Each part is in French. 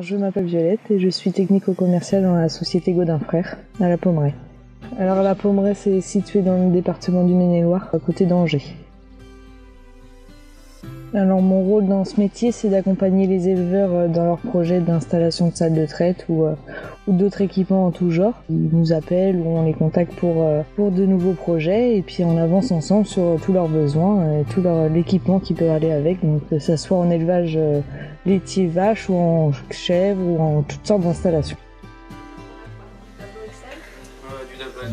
Alors, je m'appelle Violette et je suis technico-commerciale dans la société Gaudin Frères, à La Pommeraye. Alors, La Pommeraye, c'est situé dans le département du Maine-et-Loire, à côté d'Angers. Alors, mon rôle dans ce métier, c'est d'accompagner les éleveurs dans leurs projets d'installation de salles de traite ou d'autres équipements en tout genre. Ils nous appellent ou on les contacte pour de nouveaux projets et puis on avance ensemble sur tous leurs besoins et tout l'équipement qui peut aller avec, donc que ça soit en élevage laitier vache ou en chèvre ou en toutes sortes d'installations.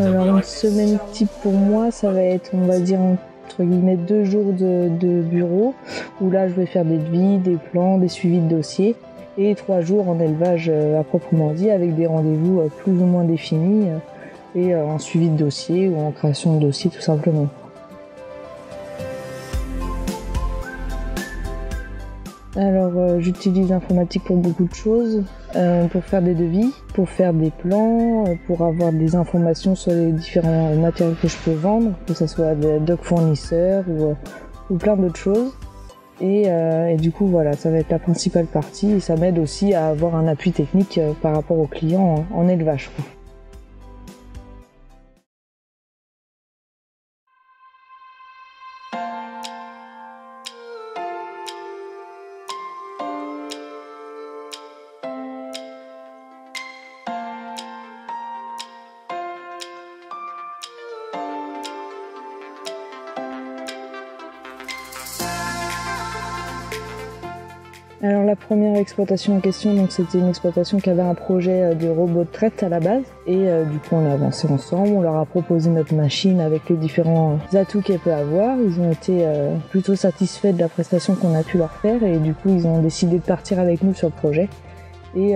Alors une semaine type pour moi, ça va être, on va dire, entre guillemets 2 jours de bureau où là je vais faire des devis, des plans, des suivis de dossiers et 3 jours en élevage à proprement dit avec des rendez-vous plus ou moins définis et en suivi de dossier ou en création de dossier tout simplement. Alors j'utilise l'informatique pour beaucoup de choses, pour faire des devis, pour faire des plans, pour avoir des informations sur les différents matériels que je peux vendre, que ce soit des docs fournisseurs ou plein d'autres choses. Et du coup voilà, ça va être la principale partie et ça m'aide aussi à avoir un appui technique par rapport aux clients en élevage, quoi. Alors la première exploitation en question, donc c'était une exploitation qui avait un projet de robot de traite à la base et du coup on a avancé ensemble, on leur a proposé notre machine avec les différents atouts qu'elle peut avoir. Ils ont été plutôt satisfaits de la prestation qu'on a pu leur faire et du coup ils ont décidé de partir avec nous sur le projet. Et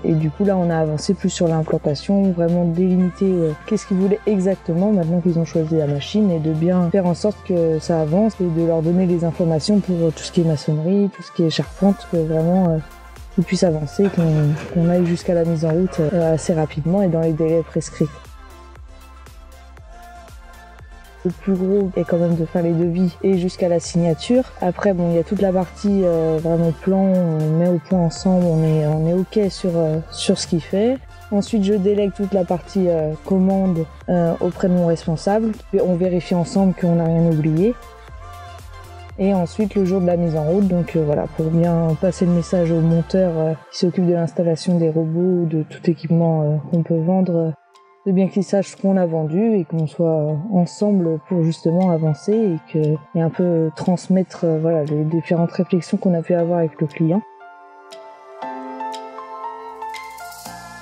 du coup là on a avancé plus sur l'implantation, vraiment délimiter qu'est-ce qu'ils voulaient exactement maintenant qu'ils ont choisi la machine et de bien faire en sorte que ça avance et de leur donner les informations pour tout ce qui est maçonnerie, tout ce qui est charpente, que vraiment qu'ils puissent avancer, qu'on aille jusqu'à la mise en route assez rapidement et dans les délais prescrits. Le plus gros est quand même de faire les devis et jusqu'à la signature. Après, bon, il y a toute la partie vraiment plan, on met au point ensemble, on est ok sur ce qu'il fait. Ensuite, je délègue toute la partie commande auprès de mon responsable. On vérifie ensemble qu'on n'a rien oublié. Et ensuite, le jour de la mise en route, donc voilà, pour bien passer le message au monteur qui s'occupe de l'installation des robots ou de tout équipement qu'on peut vendre, de bien qu'ils sachent ce qu'on a vendu et qu'on soit ensemble pour justement avancer et un peu transmettre voilà, les différentes réflexions qu'on a pu avoir avec le client.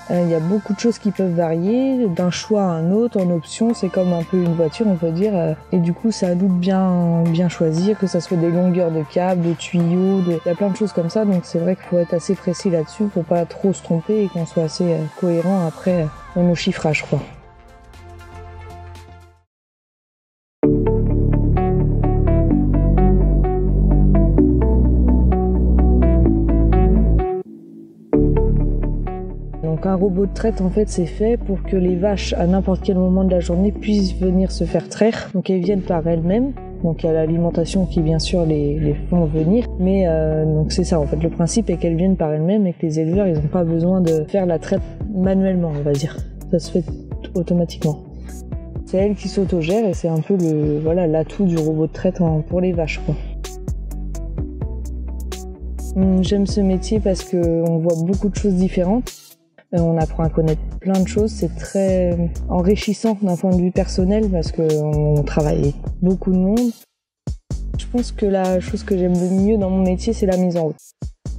Il y a beaucoup de choses qui peuvent varier, d'un choix à un autre, en option, c'est comme un peu une voiture on peut dire, et du coup c'est à nous de bien choisir, que ça soit des longueurs de câbles, de tuyaux, il y a plein de choses comme ça, donc c'est vrai qu'il faut être assez précis là-dessus pour pas trop se tromper et qu'on soit assez cohérent après dans nos chiffrages, quoi. Donc un robot de traite en fait c'est fait pour que les vaches à n'importe quel moment de la journée puissent venir se faire traire, donc elles viennent par elles-mêmes. Donc il y a l'alimentation qui bien sûr les font venir, mais donc c'est ça en fait, le principe est qu'elles viennent par elles-mêmes et que les éleveurs ils n'ont pas besoin de faire la traite manuellement, on va dire, ça se fait automatiquement. C'est elles qui s'autogèrent et c'est un peu l'atout du robot de traite pour les vaches, quoi. J'aime ce métier parce qu'on voit beaucoup de choses différentes. On apprend à connaître plein de choses, c'est très enrichissant d'un point de vue personnel parce qu'on travaille avec beaucoup de monde. Je pense que la chose que j'aime le mieux dans mon métier, c'est la mise en route.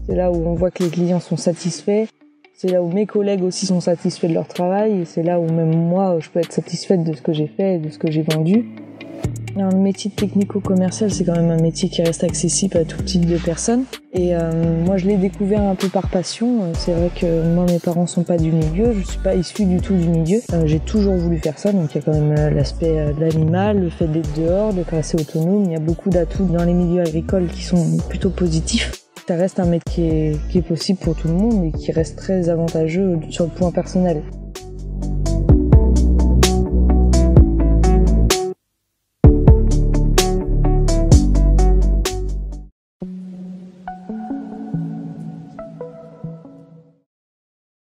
C'est là où on voit que les clients sont satisfaits, c'est là où mes collègues aussi sont satisfaits de leur travail et c'est là où même moi, je peux être satisfaite de ce que j'ai fait et de ce que j'ai vendu. Alors, le métier de technico-commercial, c'est quand même un métier qui reste accessible à tout type de personnes. Et moi, je l'ai découvert un peu par passion. C'est vrai que moi, mes parents sont pas du milieu, je suis pas issue du tout du milieu. J'ai toujours voulu faire ça, donc il y a quand même l'aspect de l'animal, le fait d'être dehors, d'être assez autonome. Il y a beaucoup d'atouts dans les milieux agricoles qui sont plutôt positifs. Ça reste un métier qui est possible pour tout le monde et qui reste très avantageux sur le plan personnel.